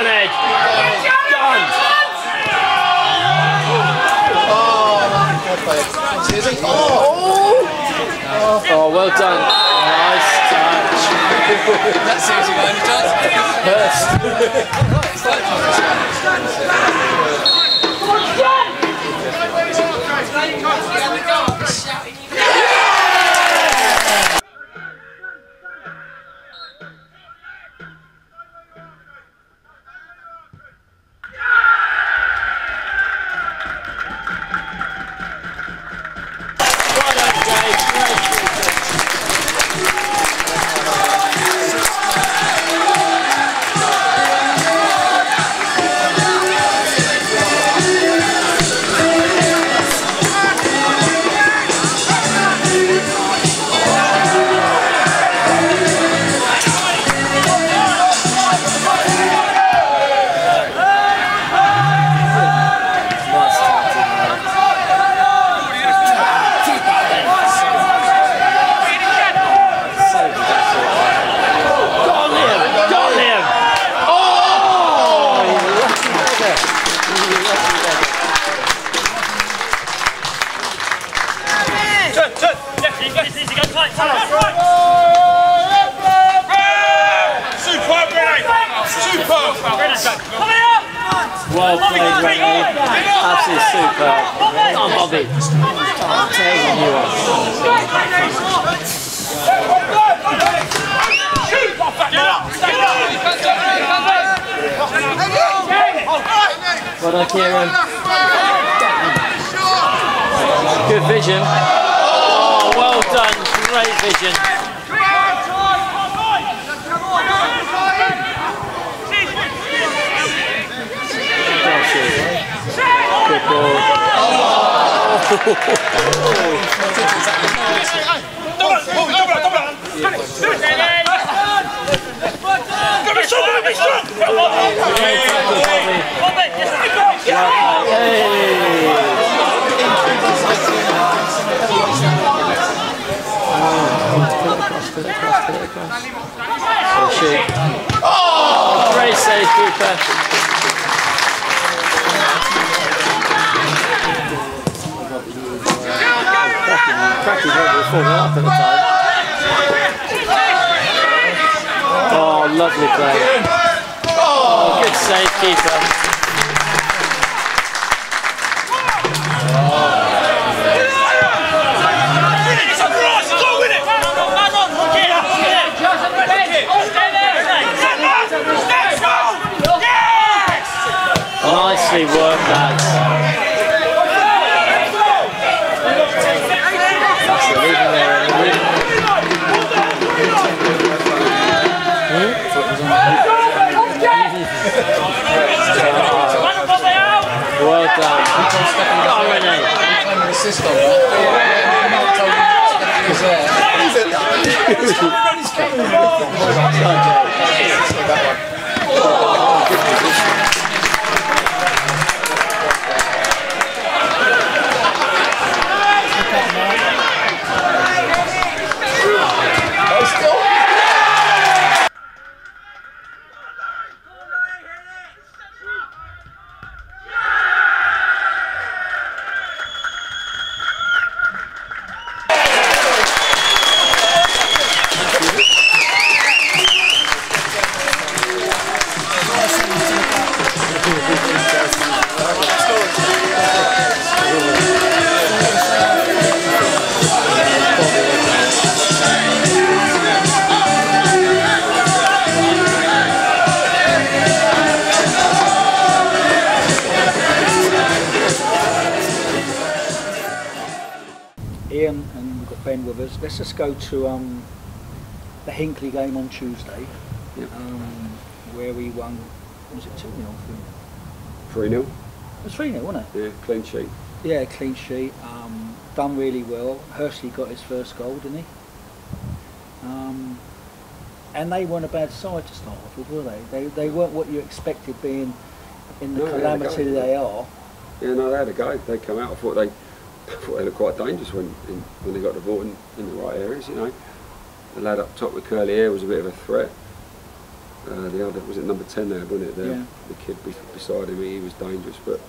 done, Ed. Done. Oh, well done. Nice touch. That seems to go any chance. Well played, Rennie. Absolutely superb. Come on, Bobby. I'm telling you what. Well done, Kieran. Good vision. Oh, well done. Great vision. Good ball. Oh, great save, Cooper. Cracking rugby was falling up at the time. Oh, lovely play. Oh, good save, keeper. Nicely worked, lads. Well done. Go on, Renee. Assist on that. Iain and we've got Ben with us. Let's just go to the Hinkley game on Tuesday, where we won. Was it 2-0? 3-0. It was 3-0, wasn't it? Yeah, clean sheet. Yeah, clean sheet. Done really well. Hursley got his first goal, didn't he? And they weren't a bad side to start off with, were they? They weren't what you expected, being in the calamity they are. Yeah, no, they had a go. They come out. I thought they looked quite dangerous when they got the ball in the right areas. You know, the lad up top with curly hair was a bit of a threat. The other, was it number 10 there, wasn't it? Yeah. The kid beside him, he was dangerous. But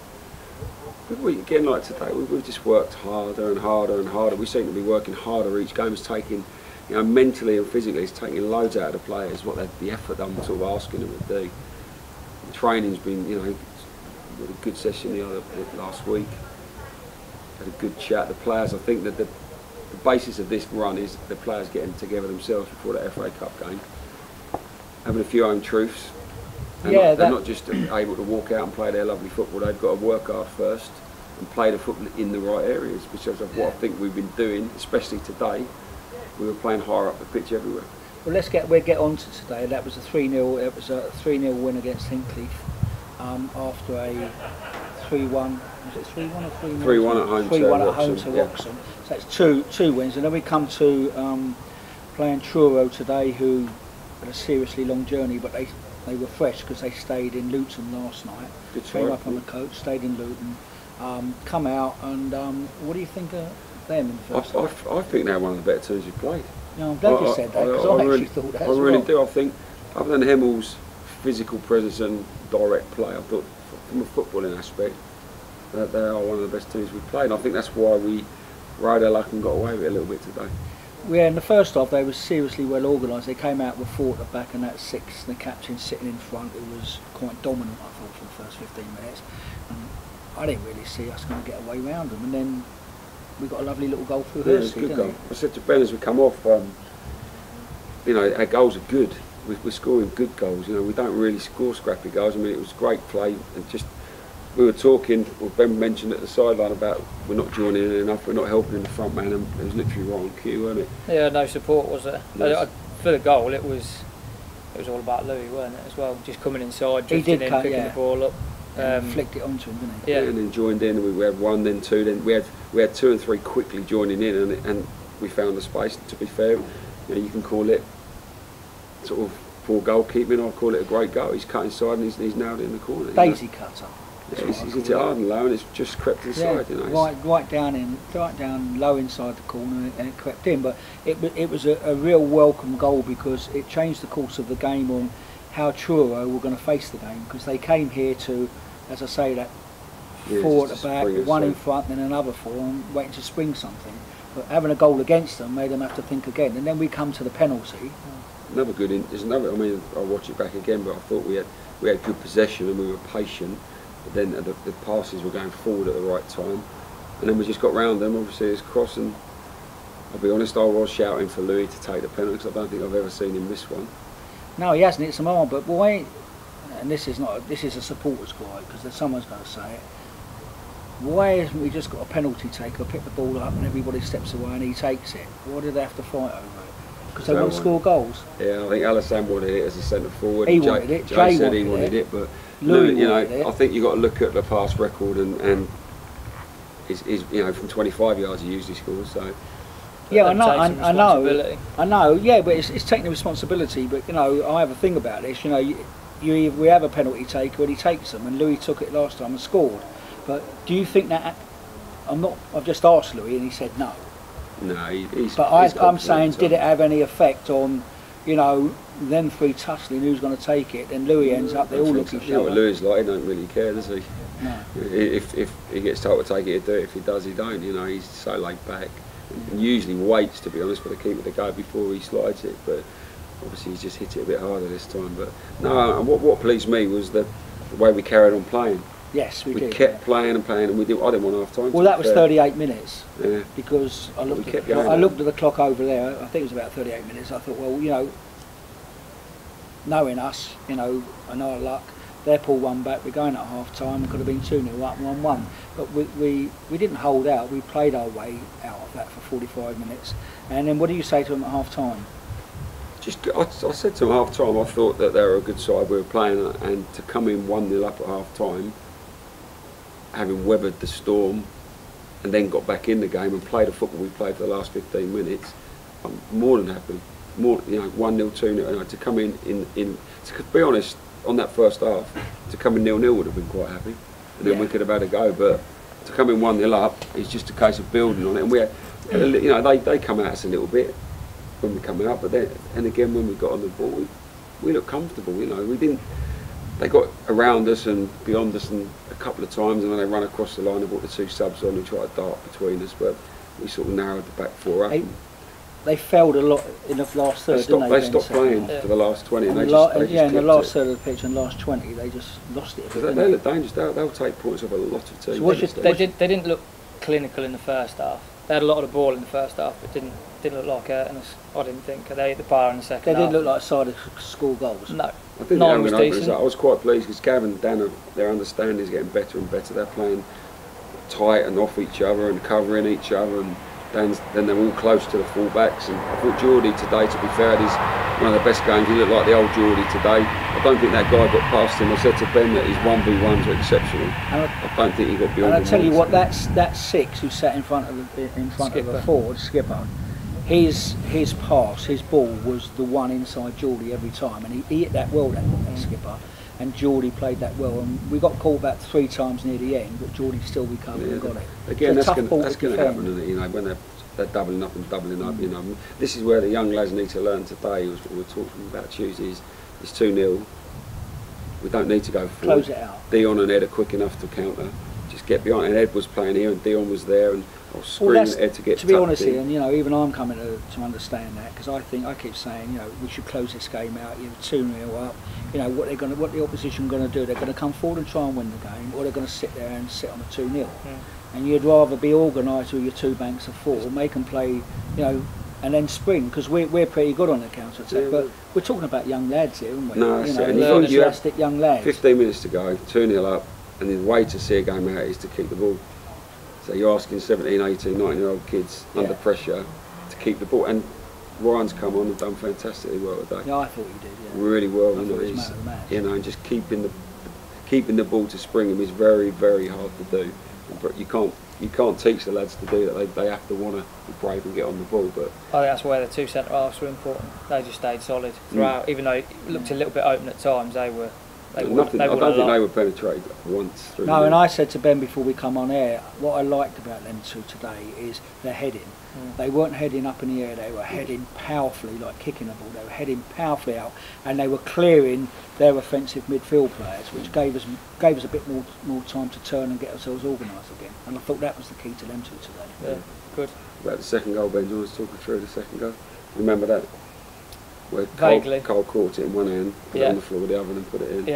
again, like today, we've just worked harder and harder and harder. We seem to be working harder each game. It's taking, you know, mentally and physically, it's taking loads out of the players. What the effort I'm sort of asking them to do. The training's been, you know, we had a good session last week. Had a good chat. The players, I think that the basis of this run is the players getting together themselves before the FA Cup game, having a few home truths. They're not just able to walk out and play their lovely football. They've got to work hard first and play the football in the right areas, which is what I think we've been doing, especially today. We were playing higher up the pitch everywhere. Well, we'll get on to today. That was a 3-0. It was a 3-0 win against Hinkley after a 3-1. Was it 3-1 or 3-0? 3-1 at home. 3-1 at home to Wroxham. So it's two wins, and then we come to playing Truro today, who had a seriously long journey, but they were fresh because they stayed in Luton last night. Good Came side, up on the coach, stayed in Luton, come out, and what do you think of them in the first half? I think they're one of the better teams we've played. Yeah, I'm glad you said that, because I actually thought that as well. I really do. I think, other than Hemmel's physical presence and direct play, I thought from a footballing aspect that they are one of the best teams we've played. And I think that's why we rode our luck and got away with it a little bit today. Yeah, in the first half they were seriously well organised. They came out with 4 at the back and that's 6. The captain sitting in front, who was quite dominant, I thought, for the first 15 minutes. And I didn't really see us going to get away round them. And then we got a lovely little goal through Yeah, it was a good goal. I said to Ben as we come off, you know, our goals are good. We're scoring good goals. You know, we don't really score scrappy goals. I mean, it was great play and just. We were talking, well, Ben mentioned at the sideline about we're not joining in enough, we're not helping in the front man, and it was literally right on cue, wasn't it? Yeah, no support, was there? Yes. For the goal, it was all about Louis, weren't it, as well? Just coming inside, drifting in, picking the ball up. Flicked it onto him, didn't he? Yeah. And then joined in, we had 1, then 2, then we had 2 and 3 quickly joining in, and we found the space. To be fair, you know, you can call it sort of poor goalkeeping, I'll call it a great goal. He's cut inside and he's nailed it in the corner. Daisy cutter. He's hit it hard and low, and it's just crept inside. Yeah, you know, right down low inside the corner, and it crept in. But it was a real welcome goal because it changed the course of the game on how Truro were going to face the game, because they came here to, as I say, that 4 at the back, 1 in front, then another 4, and waiting to spring something. But having a goal against them made them have to think again. And then we come to the penalty. Another good. There's another. I mean, I'll watch it back again, but I thought we had good possession and we were patient. But then the passes were going forward at the right time, and then we just got round them. Obviously, it's cross, and I'll be honest, I was shouting for Louis to take the penalty because I don't think I've ever seen him miss one. No, he hasn't hit some hard, but why? And this is a supporters' cry because someone's going to say it. Why haven't we just got a penalty taker, pick the ball up, and everybody steps away and he takes it? Why did they have to fight over it? Because they want to score goals. Yeah, I think Alisson wanted it as a centre forward. He wanted it. Jay said he wanted it, but Louis you know, wanted it. I think you got to look at the past record and he's you know, from 25 yards he usually scores. So yeah, I know. Yeah, but it's taking the responsibility. But you know, I have a thing about this. You know, we have a penalty taker and he takes them, and Louis took it last time and scored. But do you think that? I've just asked Louis and he said no. No, he's. But I'm saying, did it have any effect on, you know, them 3 tussling who's going to take it? And Louis ends up, they all look at each other. Louis is like, he don't really care, does he? No. If he gets told to take it, he'll do it. If he does, he don't. You know, he's so laid back. And usually waits, to be honest, for the keeper to go before he slides it. But obviously he's just hit it a bit harder this time. But no, and what pleased me was the way we carried on playing. Yes, we did. We kept playing and playing, and I didn't want half time. Well, that was 38 minutes. Yeah. Because I looked at the clock over there. I think it was about 38 minutes. I thought, well, you know, knowing us, you know, and our luck, they pull one back. We're going at half time. It could have been 2-0 up, 1-1. But we didn't hold out. We played our way out of that for 45 minutes. And then what do you say to them at half time? I said to them at half time, I thought that they were a good side. We were playing, and to come in 1-0 up at half time, having weathered the storm and then got back in the game and played the football we played for the last 15 minutes, I'm more than happy. More, you know, 1-0, 2-0, you know, to come in to be honest, on that first half, to come in 0-0 would have been quite happy, and then we could have had a go. But to come in 1-0 up, it's just a case of building on it. And we had, you know, they come at us a little bit when we come out, but then, and again when we got on the ball, we looked comfortable. You know, we didn't. They got around us and beyond us and a couple of times, and then they run across the line and brought the 2 subs on and tried to dart between us, but we sort of narrowed the back 4 up. They failed a lot in the last third, didn't they? They stopped playing for the last 20, and they in the last third of the pitch and last 20, they just lost it. They look dangerous. They'll take points off a lot of teams. So they didn't look clinical in the first half. They had a lot of the ball in the first half, but didn't look like hurting us. I didn't think they hit the bar in the second half. They didn't look like a side of score goals. No. I think Nine was decent. I was quite pleased because Gavin and Dan, their understanding is getting better and better. They're playing tight and off each other and covering each other, and then they're all close to the full-backs. And I thought Geordie today, to be fair, is one of the best games. He looked like the old Geordie today. I don't think that guy got past him. I said to Ben that his 1v1s were exceptional. I don't think he got beyond. And I tell you what, that 6 who sat in front of the forward, Skipper. His pass, his ball was the one inside Geordie every time, and he hit that well, that Skipper. And Geordie played that well, and we got caught about 3 times near the end, but Geordie still recovered and got it. Again, that's going to happen, isn't it? You know, when they're doubling up and doubling up. You know, this is where the young lads need to learn today. Was what we were talking about Tuesday. It's 2-0. We don't need to go forward. Close it out. Dion and Ed are quick enough to counter. Just get behind. And Ed was playing here, and Dion was there, and I was screaming at Ed to get. To be honest, Ian, you know, even I'm coming to understand that, because I keep saying, you know, we should close this game out. You're 2-0 up. You know what the opposition going to do? They're going to come forward and try and win the game, or they're going to sit there and sit on a 2-0. And you'd rather be organised with your 2 banks of 4, make them play, you know, and then spring, because we're pretty good on the counter attack. But we're talking about young lads here, aren't we? No, you know, enthusiastic young lads. 15 minutes to go, 2-0 up, and the way to see a game out is to keep the ball. So you're asking 17, 18, 19-year-old kids under pressure to keep the ball. And Ryan's come on and done fantastically well today. Yeah, I thought he did. Yeah. Really well. I thought he was man of the match. You know, and just keeping the ball to spring him is very, very hard to do. But you can't teach the lads to do that. They have to want to be brave and get on the ball. But I think that's where the 2 centre halves were important. They just stayed solid throughout, even though it looked a little bit open at times. I don't think they were penetrated once through. No, and I said to Ben before we come on air, what I liked about them 2 today is their heading. They weren't heading up in the air, they were heading powerfully, like kicking the ball. They were heading powerfully out, and they were clearing their offensive midfield players, which gave us a bit more time to turn and get ourselves organised again. And I thought that was the key to them 2 today. Yeah, good. About the second goal, Ben, do you want to talk through the second goal? Remember that? Where Cole caught it in one hand, put it on the floor with the other, and then put it in.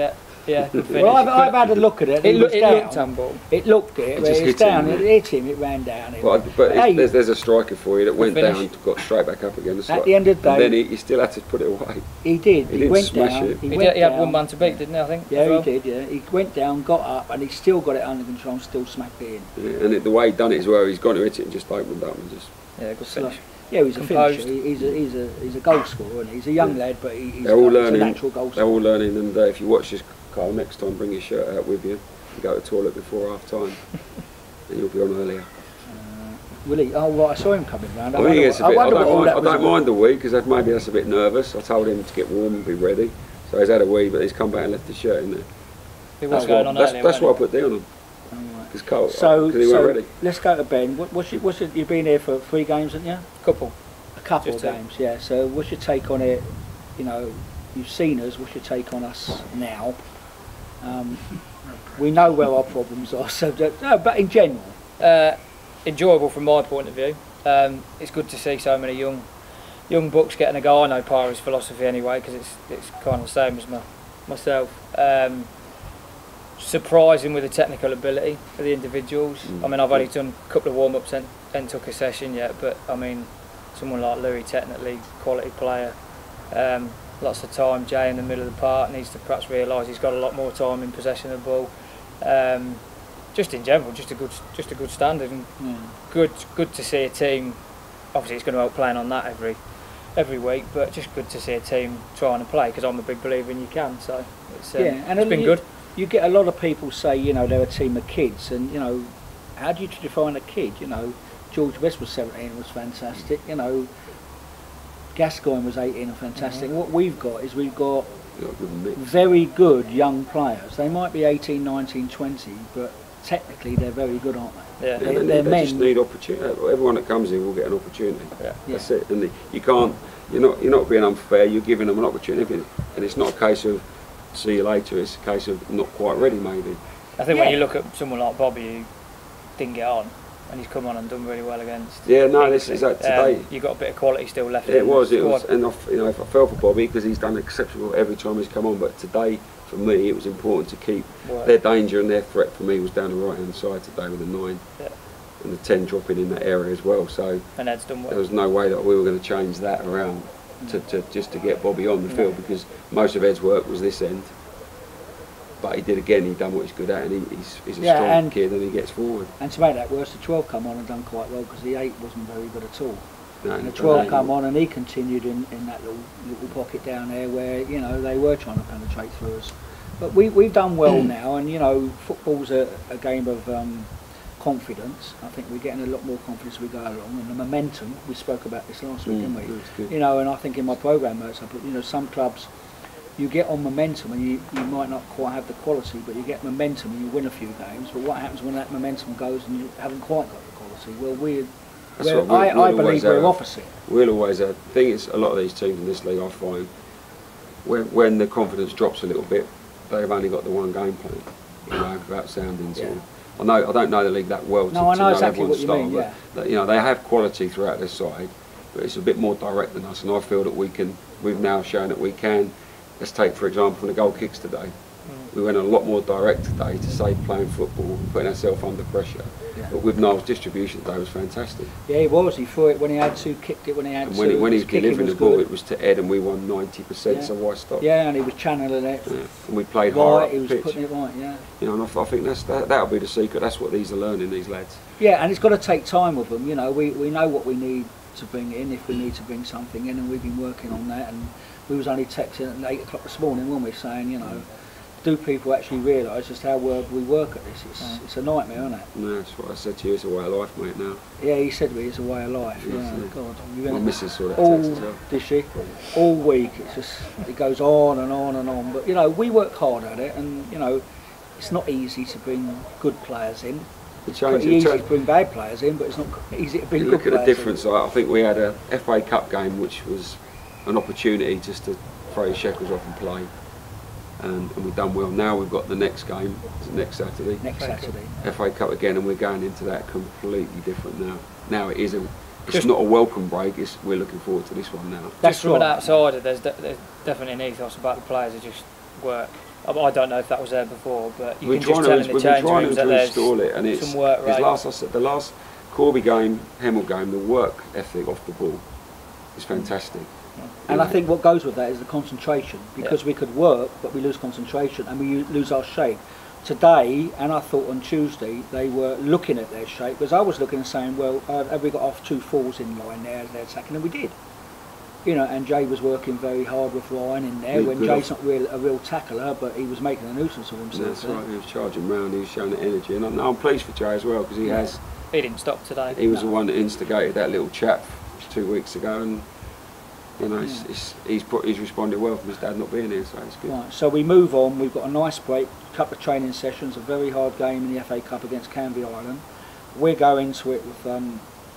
Yeah, good finish. Well, I've had a look at it. It looked handball. It looked it, but it's down. It hit him. It ran down. But hey, there's a striker for you that went down, got straight back up again. At the end of the day, and then he still had to put it away. He did. He went smash down. it. He had 1 man to beat, didn't he? I think. Yeah, he did. Yeah, he went down, got up, and he still got it under control and still smacked it in. Yeah, and the way he done it as well, he's gone to hit it and just opened up and just. Yeah, good finish. Yeah, he's a finisher. He's a goal scorer, and he's a young lad, but he's all learning. a natural goal scorer. They're all learning, and if you watch this, Carl, next time bring your shirt out with you and go to the toilet before half time, and you'll be on earlier. Will he? Oh, right, I saw him coming round. I don't mind the wee, because maybe that's a bit nervous. I told him to get warm and be ready, so he's had a wee, but he's come back and left the shirt in there. That's why I put Dion on. Because Carl, because he weren't ready. Let's go to Ben. You've been here for 3 games, haven't you? A couple of games, yeah. So what's your take on it? You know, you've seen us. What's your take on us now? We know where our problems are. So, no, but in general, enjoyable from my point of view. It's good to see so many young bucks getting a go. I know Pyro's philosophy anyway, because it's kind of the same as myself. Surprising with the technical ability of the individuals. I mean, I've only done a couple of warm-ups and took a session yet, but I mean, someone like Louis, technically quality player. Lots of time. Jay in the middle of the park needs to perhaps realise he's got a lot more time in possession of the ball. Just in general, just a good standard, and good to see a team. Obviously, it's going to help playing on that every week, but just good to see a team trying to play, because I'm a big believer in you can. So it's been good. You get a lot of people say, you know, they're a team of kids, and you know, how do you define a kid? You know, George West was 17, was fantastic. You know, Gascoigne was 18 and fantastic. What we've got is very good young players. They might be 18, 19, 20, but technically they're very good, aren't they? Yeah. They're they men. just need opportunity. Everyone that comes in will get an opportunity. Yeah. That's it. And you can't. You're not being unfair. You're giving them an opportunity, and it's not a case of see you later. It's a case of not quite ready, maybe. I think when you look at someone like Bobby who didn't get on, and he's come on and done really well against. Yeah, no, this is today. You got a bit of quality still left. It was, and I fell for Bobby because he's done exceptional every time he's come on. But today, for me, it was important to keep their danger and their threat for me was down the right hand side today with the 9 and the 10 dropping in that area as well. So and Ed's done well. There was no way that we were going to change that around to just to get Bobby on the field because most of Ed's work was this end. But he did again. He done what he's good at, and he's a strong kid, and he gets forward. And to make that worse, the 12 come on and done quite well because the 8 wasn't very good at all. No, and the 12 come on and he continued in that little pocket down there where they were trying to penetrate through us. But we've done well now, and football's a game of confidence. I think we're getting a lot more confidence as we go along, and the momentum. We spoke about this last week, didn't we? And I think in my programme notes I put some clubs. You get on momentum and you might not quite have the quality, but you get momentum and you win a few games. But what happens when that momentum goes and you haven't quite got the quality? Well, I believe we're opposite. We'll always have. The thing is, a lot of these teams in this league, I find, when the confidence drops a little bit, they've only got the one game plan. Without sounding sort of. I don't know the league that well to know exactly everyone's what you style, mean, but they have quality throughout their side, but it's a bit more direct than us, and I feel that we've now shown that we can. Let's take, for example, from the goal kicks today. We went a lot more direct today to save playing football, putting ourselves under pressure. Yeah. But with Niall's distribution today was fantastic. Yeah, he was. He threw it when he had to, kicked it when he had to. And when he was delivering the ball, it was to Ed, and we won 90%. So why stop? Yeah, and he was channeling it. Yeah. And we played hard up he was the pitch. Putting it right. Yeah. And I think that'll be the secret. That's what these are learning, these lads. Yeah, and it's got to take time with them. We know what we need to bring in if we need to bring something in, and we've been working on that. And we was only texting at 8 o'clock this morning, weren't we, saying, do people actually realise just how we work at this? It's a nightmare, isn't it? No, that's what I said to you, it's a way of life, mate, now. Yeah, he said to me, it's a way of life. God. My missus saw that text as well. Did she? All week, it goes on and on and on. But, we work hard at it, and, it's not easy to bring good players in. It's pretty easy to bring bad players in, but it's not easy to bring good players in. Look at the difference. I think we had a FA Cup game, which was an opportunity just to throw your shackles off and play, and we've done well. Now we've got the next game, next Saturday. Next Saturday. FA Cup again, and we're going into that completely different now. Now it's not a welcome break. We're looking forward to this one now. That's from an outsider. There's definitely an ethos about the players that just work. I don't know if that was there before, but you can just tell in the change rooms that there's some work rate. The last Corby game, Hemel game, the work ethic off the ball is fantastic. And I think what goes with that is the concentration, because we could work but we lose concentration and we lose our shape. Today, and I thought on Tuesday, they were looking at their shape, because I was looking and saying, well, have we got off 2 falls in line there as they're attacking? And we did. And Jay was working very hard with Ryan in there, when Jay's not a real tackler, but he was making a nuisance of himself. That's right, he was charging round, he was showing the energy, and I'm pleased for Jay as well, because he didn't stop today. He was the one that instigated that little chat 2 weeks ago, and he's responded well from his dad not being here, so it's good. Right, so we move on. We've got a nice break, a couple of training sessions, a very hard game in the FA Cup against Canvey Island. We're going to it with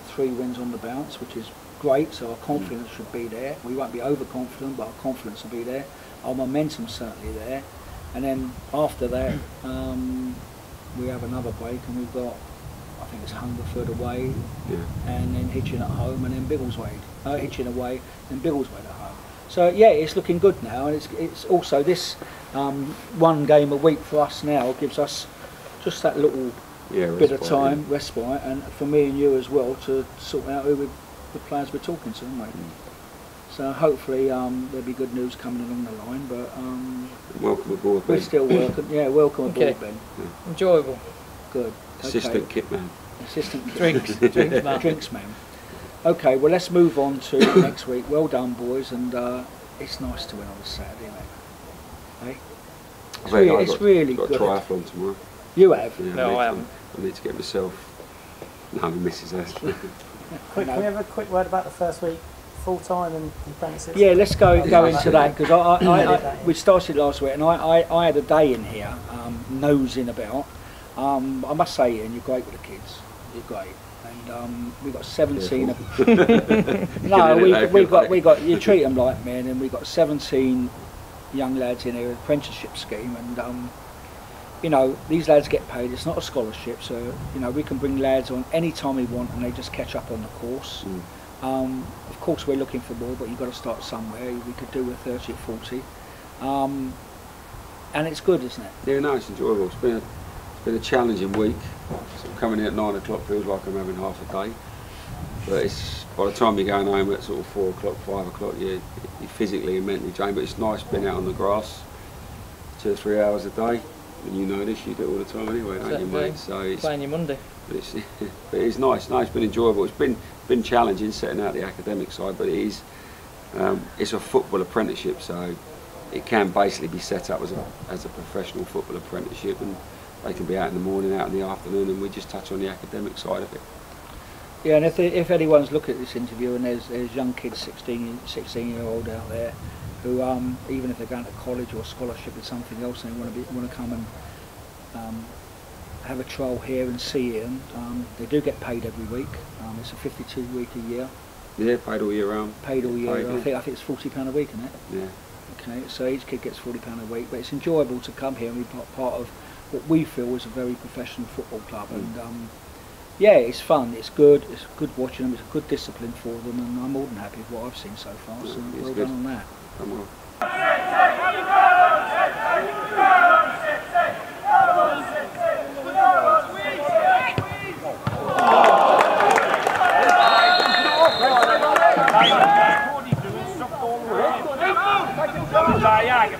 3 wins on the bounce, which is great, so our confidence should be there. We won't be overconfident, but our confidence will be there. Our momentum's certainly there. And then after that, we have another break, and we've got, I think it's Hungerford away, and then Hitchin at home, and then Biggleswade. Hitchin away, and Biggleswade at home. So yeah, it's looking good now, and it's also this 1 game a week for us now gives us just that little bit of time, respite, and for me and you as well to sort out who the players we're talking to, mate. So hopefully there'll be good news coming along the line, but welcome aboard, Ben. We're still working. Yeah, welcome aboard, Ben. Yeah. Enjoyable. Good. Assistant kit man. Assistant drinks man. Drinks man. Okay, well let's move on to next week. Well done, boys, and it's nice to win on a Saturday, mate. Hey? It's really good. I've got a triathlon tomorrow. You have? Yeah, no, I haven't. I need to get myself. No, my missus has. Can we have a quick word about the first week, full time and apprentices? Yeah, let's go into that, because we started last week, and I had a day in here nosing about. I must say, Ian, you're great with the kids. You're great. And we've got 17 of no, we got you treat them like men, and we've got 17 young lads in here, apprenticeship scheme, and you know, these lads get paid. It's not a scholarship, so you know, we can bring lads on any time we want, and they just catch up on the course. Of course, we're looking for more, but you've got to start somewhere. We could do with 30 or 40, and it's good, isn't it? Yeah, no, it's enjoyable. It's been a challenging week. So coming in at 9 o'clock feels like I'm having half a day, but it's by the time you're going home at sort of 4 o'clock, 5 o'clock, you're physically and mentally drained. But it's nice being out on the grass 2 or 3 hours a day. And you know this, you do it all the time anyway, don't you, mate? So it's playing your Monday. But it's nice. No, it's been enjoyable. It's been challenging setting out the academic side, but it is. It's a football apprenticeship, so it can basically be set up as a professional football apprenticeship, and they can be out in the morning, out in the afternoon, and we just touch on the academic side of it. Yeah, and if anyone's looking at this interview and there's young kids, 16-year-old out there, who even if they're going to college or scholarship or something else, and they want to come and have a trial here and see Ian, they do get paid every week. It's a 52-week a year. Yeah, paid all year round. Paid all year. I think it's £40 a week, isn't it? Yeah. Okay, so each kid gets £40 a week, but it's enjoyable to come here and be part of what we feel is a very professional football club, and yeah, it's fun, it's good watching them, it's a good discipline for them, and I'm more than happy with what I've seen so far, so well done on that. Come on.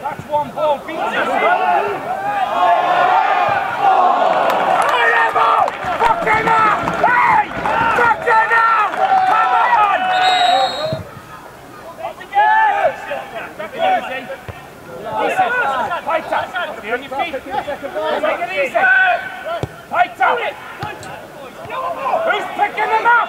That's one ball, beat it. Fucking up! Hey! Fucking up! Come on! Take it easy. Fight up. Be on your feet. Take it easy. Fight up. Who's picking them up?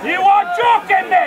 You are joking me!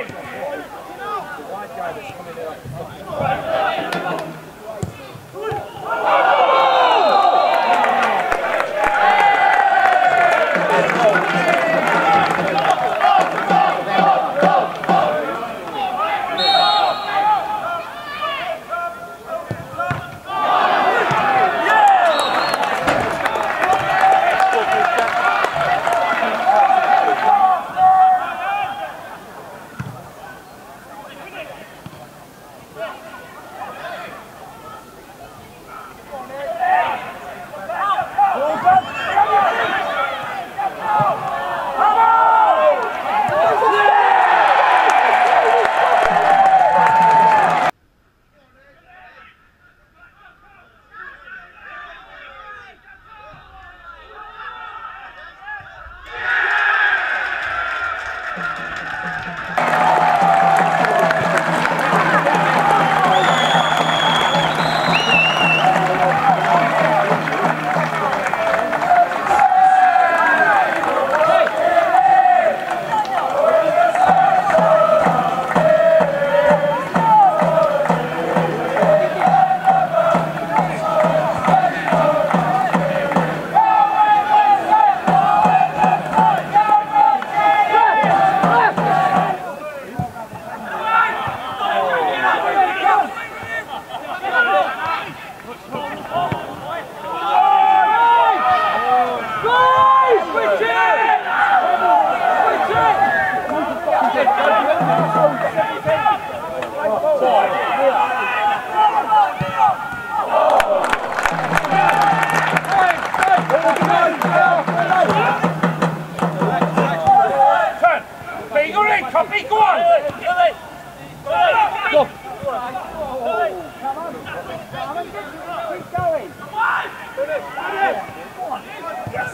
Copy, you're in, copy, go on! Go. Keep going! Yes!